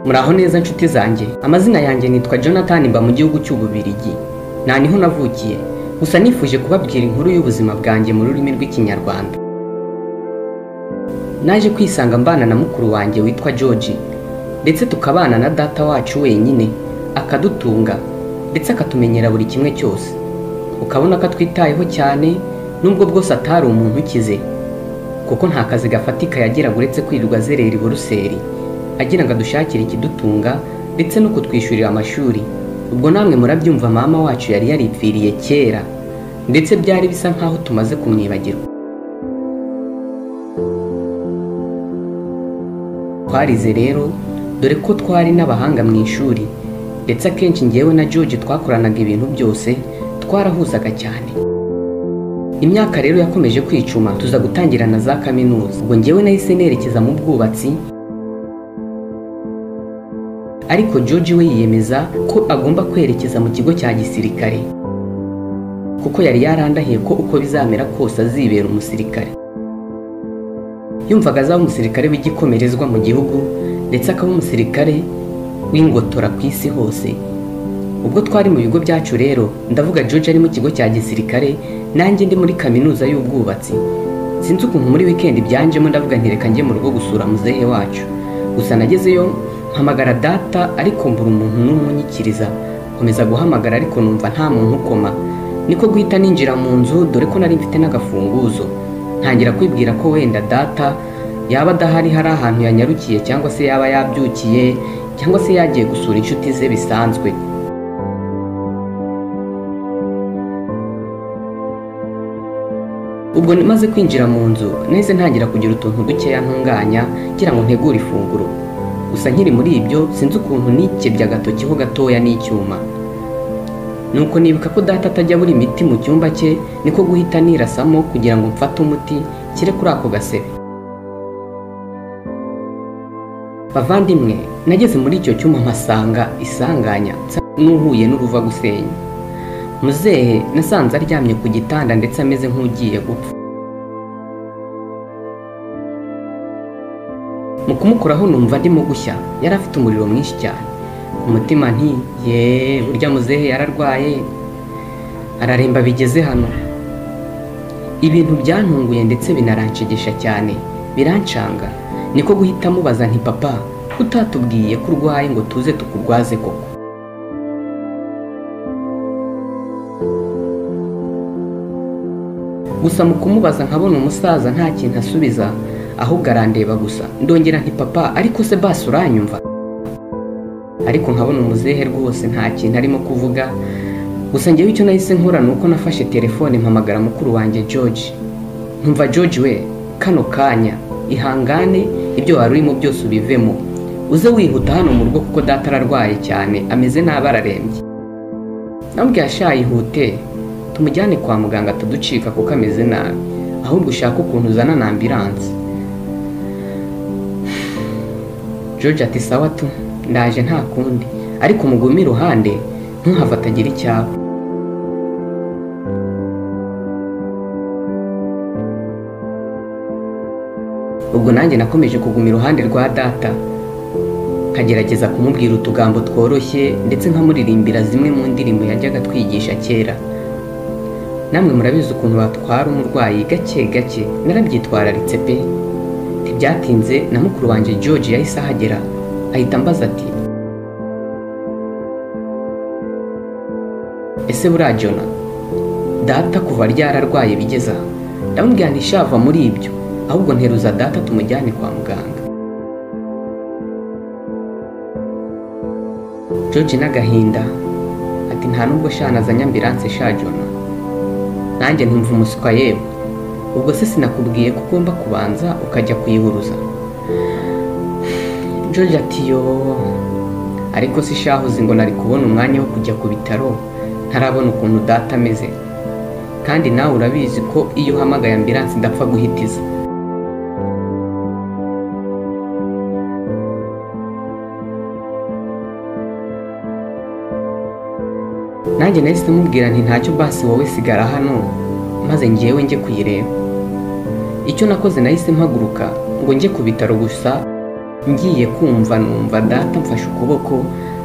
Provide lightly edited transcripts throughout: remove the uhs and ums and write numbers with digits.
Muraho neza nshuti zanjye, amazina yanjye nitwa Jonathan, mba mu gihugu cy'Ububiligi. Niho navukiye, gusa nifuje kubabwira inkuru y'ubuzima bwanjye mu rurimi rw'Ikinyarwanda. Naje kwisanga mbana na mukuru wanjye witwa George, ndetse tukabana na data wacu wenyine, akadutunga ndetse akatumenyera buri kimwe cyose. Ukabona ko atwitayeho cyane, nubwo bwose atari umuntu ukize, kuko nta kazi gafatika yagiraga uretse kwirirwa azerera i Buruseli, agira ngo adushakire ikidutunga ndetse no kutwishyurira amashuri. Ubwo namwe murabyumva, mama wacu yari yaripfiriye kera, ndetse byari bisa nkaho tumaze kumwibagirwa. Twarize rero, dore ko twari n'abahanga mu ishuri, ndetse akenshi ngewe na George twakoranaga ibintu byose, twarahuzaga cyane. Imyaka rero yakomeje kwicuma, tuza gutangira na za kaminuza. Ubwo ngewe nahise nerekeza mu bwubatsi, ariko George we yiyemeza ko agomba kwerekeza mu kigo cya gisirikare, kuko yari yarandahiye ko uko bizamera kose azibera umusirikare. Yumvaga azaba umusirikare w'igikomerezwa mu gihugu, ndetse akaba umusirikare w'ingotora ku isi hose. Ubwo twari mu bigo byacu rero, ndavuga George ari mu kigo cya gisirikare, nanjye ndi muri kaminuza y'ubwubatsi. Sinzi ukuntu muri weekend byanjemo, ndavuga nti reka njye mu rugo gusura muzehe wacu. Gusa nagezeyo mpamagara data, ariko mbura umuntu n'umunyikiriza. Nkomeza guhamagara ariko numva nta muntu ukoma. Niko guhita ninjira mu nzu, dore ko nari mfite n'agafunguzo. Ntangira kwibwira ko wenda data yaba adahari, hari ahantu yanyarukiye, cyangwa se yaba yabyukiye, cyangwa se yagiye gusura inshuti ze bisanzwe. Ubwo maze kwinjira mu nzu, nahise ntangira kugira utuntu dukeya ntunganya kugira ngo ntegure ifunguro. Gusa nkiri muri ibyo, sinzi ukuntu nikebye agatoki ho gatoya n'icyuma. Nuko nibuka ko data atajya buri imiti mu cyumba cye, niko guhita nirasamo kugira ngo mfate umuti kire kuri ako gasebe. Bavandimwe, nageze muri icyo cyuma mpasanga isanganya n'uhuye n'uruva gusenya. Muzehe nasanze aryamye ku gitanda ndetse ameze nk'ugiye gupfa. Mu kumukuraho numva ndimo gushya, yari afite umuriro mwinshi cyane. Umutima nti burya muzehe yararwaye, araremba bigeze hano. Ibintu byantunguye ndetse binaranshegesha cyane, birancanga. Niko guhita mubaza nti papa, utatubwiye ko urwaye ngo tuze tukurwaze koko? Gusa mu kumubaza nkabona umusaza nta kintu asubiza, ahubwo arandeba gusa. Ndongera nti papa, ariko se basi uranyumva? Ariko nkabona umuzehe rwose nta kintu arimo kuvuga. Gusa ngewe icyo nahise nkora nuko nafashe telefone mpamagara mukuru wanjye George. Ntumva George we, kano kanya ihangane, ibyo wari urimo byose ubivemo, uze wihuta hano mu rugo kuko data ararwaye cyane, ameze nabi, ararembye. Nambwiye ashayihute, tumujyane kwa muganga ataducika kuko ameze nabi, ahubwo ushaka ukuntu uzana na ambulance. George ati sawa tu, ndaje nta kundi, ariko mugume iruhande ntuhava atagira icyaba. Ubwo nanjye nakomeje kuguma iruhande rwa data, nkagerageza kumubwira utugambo tworoshye ndetse nkamuririmbira zimwe mu ndirimbo yajyaga twigisha kera. Namwe murabizi ukuntu batwara umurwayi gake gake, narabyitwararitse pe. Ntibyatinze na mukuru wanjye George yahise ahagera, ahita ambaza ati ese buriya Jona, data kuva ryararwaye bigeza? Ndamubwira nti shava muri ibyo, ahubwo nteruza data tumujyane kwa muganga. George n'agahinda ati nta nubwo shanazanye ambulance sha Jona. Nanjye ntumva umuswa yewe, ubwo se sinakubwiye ko ugomba kubanza ukajya kuyihuruza? George ati yo, ariko si shahuzi ngo nari kubona umwanya wo kujya ku bitaro ntarabona ukuntu data ameze, kandi nawe urabizi ko iyo uhamagaye ambulance ndapfa guhitiza. Nanjye nahise mubwira nti ntacyo basi wowe sigara hano maze ngewe njye kuyireba. Icyo nakoze nahise mpaguruka ngo njye ku bitaro, gusa ngiye kumva numva data mfashe ukuboko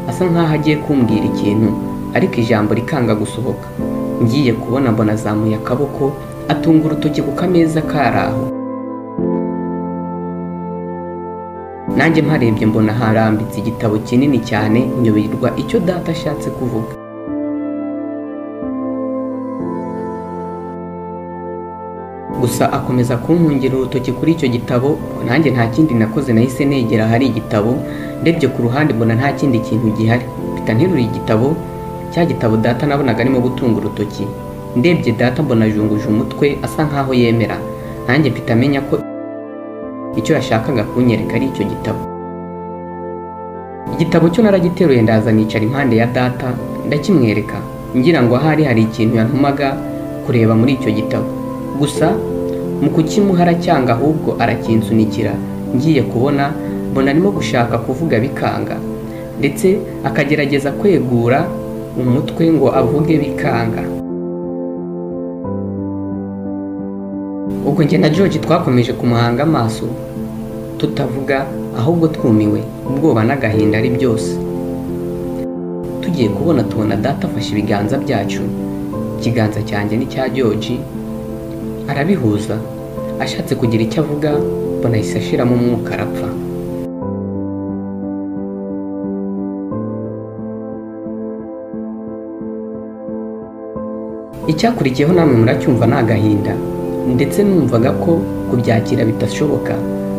asa nkaho agiye kumbwira ikintu ariko ijambo rikanga gusohoka. Ngiye kubona mbona azamuye akaboko atunga urutoki ku kameza kari aho. Nanjye mparebye mbona harambitse igitabo kinini cyane, nyoberwa icyo data ashatse kuvuga. Gusa akomeza kuntungira urutoki kuri icyo gitabo. Nanjye nta kindi nakoze, nahise negera hari igitabo, ndebye ku ruhande mbona nta kindi kintu gihari. Mpita nterura igitabo, cya gitabo data nabonaga arimo gutunga urutoki. Ndebye data mbona ajunguje umutwe asa nkaho yemera. Nanjye mpita menya ko icyo yashakaga kunyereka ari icyo gitabo. Igitabo cyo naragiteruye ndaza nicara impande ya data ndakimwereka, ngira ngo ahari hari ikintu yantumaga kureba muri icyo gitabo. Gusa mu kukimuha aracyanga, ahubwo arakinsunikira. Ngiye kubona mbona arimo gushaka kuvuga bikanga, ndetse akagerageza kwegura umutwe ngo avuge bikanga. Ubwo njye na George twakomeje kumuhanga amaso, tutavuga ahubwo twumiwe, ubwoba n'agahinda ari byose. Tugiye kubona tubona data afashe ibiganza byacu, ikiganza cyanjye n'icya George, arabihuza ashatse kugira icyo avuga, mbona ahise ashiramo umwuka arapfa. Icyakurikiyeho namwe muracyumva ni agahinda, ndetse numvaga ko kubyakira bitashoboka,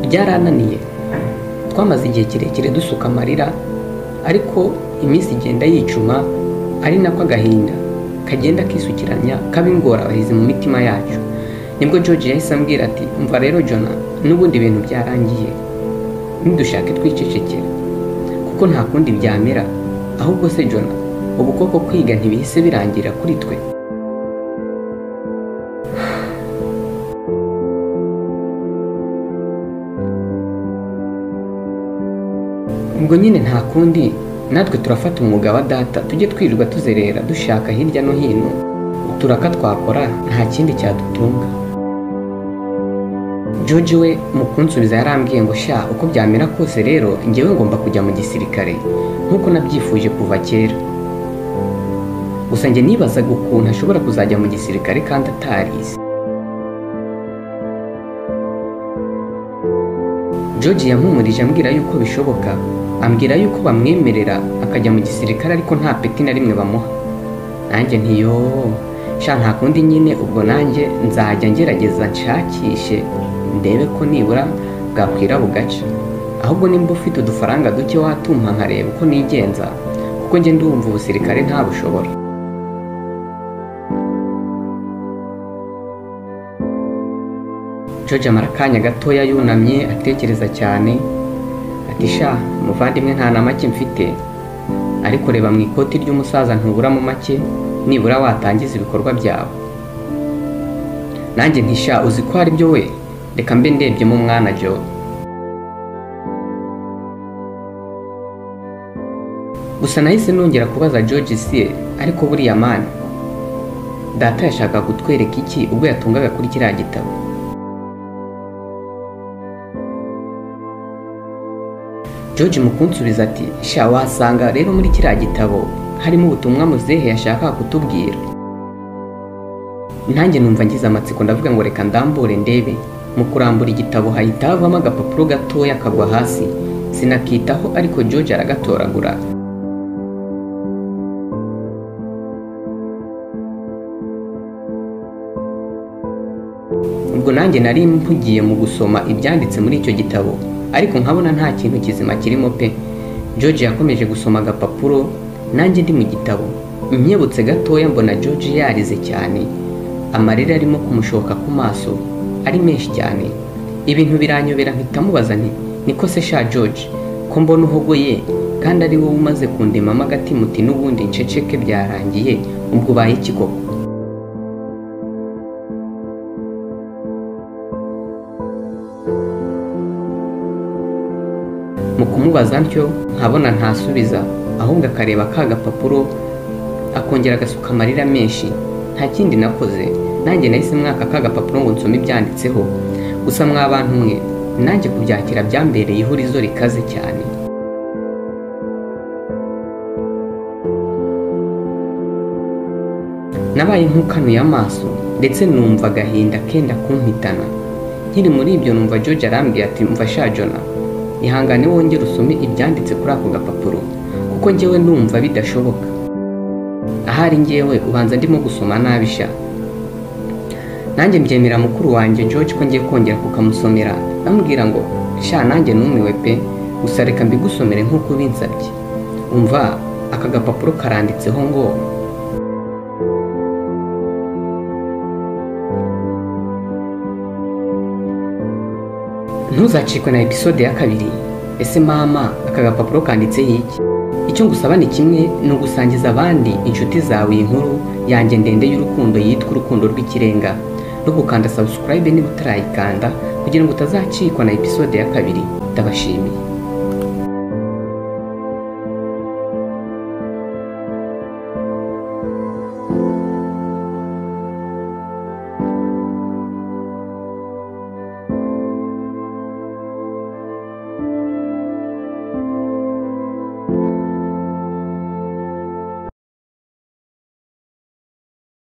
byarananiye. Twamaze igihe kirekire dusuka amarira, ariko iminsi igenda yicuma, ari nako agahinda kagenda kisukiranya kaba ingorabahizi mu mitima yacu. Nibwo George yahise ambwira ati, umva rero Jona, n'ubundi ibintu byarangiye, nidushake twicecekera kuko nta kundi byamera. Ahubwo se Jona, ubu koko kwiga ntibihise birangira kuri twe? Ubwo nyine nta kundi, natwe turafata umwuga wa data, tujye twirirwa tuzerera dushaka hirya no hino turaka twakora, nta kindi cyadutunga. George we mu kunsubiza yarambwiye ngo sha, uko byamera kose rero njyewe ngomba kujya mu gisirikare nk'uko nabyifuje kuva kera. Gusa njye nibazaga ukuntu ashobora kuzajya mu gisirikare kandi atarize. George yampumurije ambwira yuko bishoboka, ambwira yuko bamwemerera akajya mu gisirikare ariko nta peti na rimwe bamuha. Nanjye ntiyo sha, nta kundi nyine, ubwo nanjye nzajya ngerageza nshakishe ndebe ko nibura bwakwira bugaca. Ahubwo nimba ufite udufaranga duke watumpa nkareba uko nigenza, kuko njye ndumva ubusirikare nta bushobora. George amara akanya gatoya yunamye atekereza cyane, ati sha muvandimwe, nta na make mfite, ariko reba mu ikoti ry'umusaza ntuburamo make, nibura watangiza ibikorwa byawe. Nanjye nti sha, uzi ko ari byo we, reka mbe ndebyemo mwana Jo. Gusa nahise nongera kubaza George si, ariko buriya mani data yashakaga kutwereka iki ubwo yatungaga kuri kiriya gitabo? George mu kunsubiza ati, sha wasanga rero muri kiriya gitabo harimo ubutumwa muzehe yashakaga kutubwira. Nanjye numva ngize amatsiko, ndavuga ngo reka ndambure ndebe. Mu kurambura igitabo hahita havamo agapapuro gatoya kagwa hasi, sinakitaho ariko George aragatoragura. Ubwo nanjye nari mpugiye mu gusoma ibyanditse muri icyo gitabo, ariko nkabona nta kintu kizima kirimo pe. George yakomeje gusoma agapapuro, nanjye ndi mu gitabo. Nkebutse gatoya mbona George yarize cyane, amarira arimo kumushoka ku maso ari menshi cyane. Ibintu biranyobera, mpita mubaza nti, niko se sha George, ko mbona uhogoye kandi ari wowe umaze kundemamo agatima uti n'ubundi nceceke byarangiye, ubwo ubaye iki koko? Mu kumubaza ntyo nkabona ntasubiza, ahubwo akareba ka gapapuro akongera agasuka amarira menshi. Nta kindi nakoze, nanjye nahise mwaka ka gapapuro ngo nsome ibyanditseho. Gusa mwabantu mwe, nanjye kubyakira byambereye ihurizo rikaze cyane. Nabaye nkukanuye amaso ndetse numva agahinda kenda kumpitana. Nkiri muri ibyo numva George arambwiye ati umva sha Jona, ihangane wongere usome ibyanditse kuri ako gapapuro kuko njyewe numva bidashoboka. Ahari njyewe ubanza ndimo gusoma nabi sha. Nanjye mbyemera mukuru wanjye George ko ngiye kongera kukamusomera, namubwira ngo sha nanjye numiwe pe, gusa reka mbigusomere nk'uko binsabye. Umva aka gapapuro karanditseho ngo ntuzacikwe na episode ya 2. Ese mama aka gapapuro kanditseho iki? Icyo ngusaba ni kimwe, ni ugusangiza abandi inshuti zawe iyi nkuru yanjye ndende y'urukundo yitwa Urukundo rw'ikirenga, no gukanda subscribe niba utarayikanda kugira ngo utazacikwa na episode ya 2. Ndabashimiye.